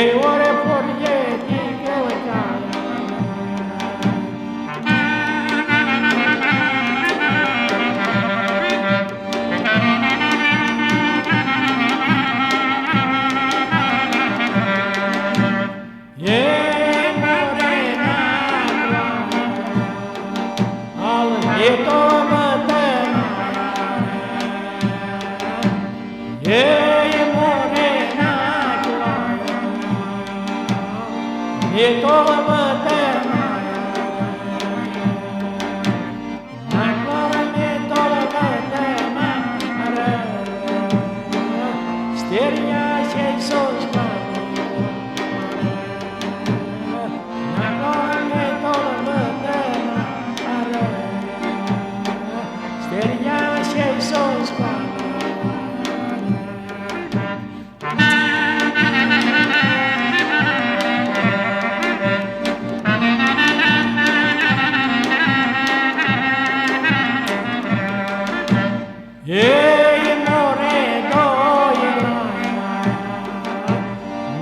e ore porgeti che le e toda materna ancora e toda materna steria sei sosta ancora e toda materna steria sei sosta Ei, more doina,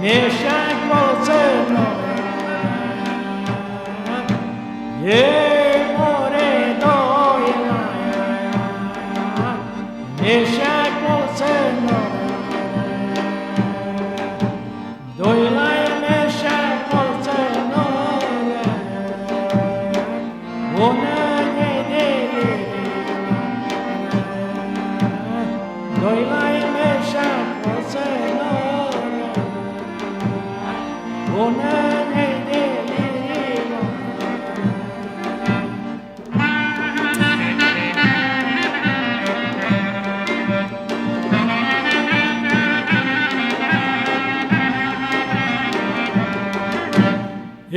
mieszak polceno. Ei, more doina, mieszak polceno. Doina mieszak polceno. Ona nie deli. Doi lai meșa polțenora, una ne deliră. E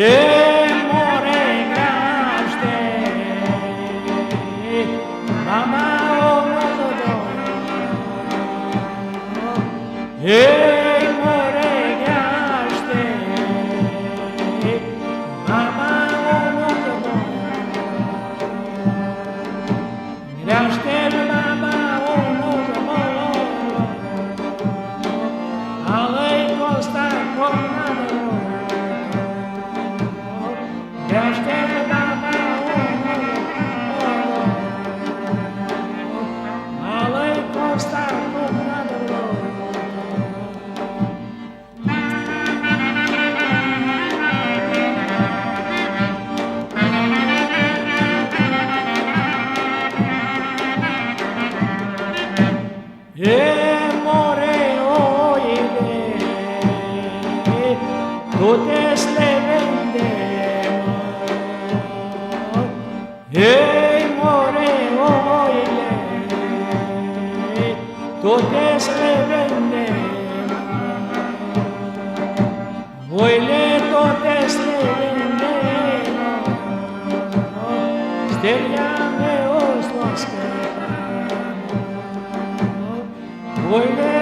more graște, mama Ei, more graște, mama omoră, graște mama omoră, alei costa cornadă, graște mama omoră, alei costa cornadă. E more oile, toate le vendem. E more oile, toate le vendem. Oile toate le vendem. Steria me os lască. Oile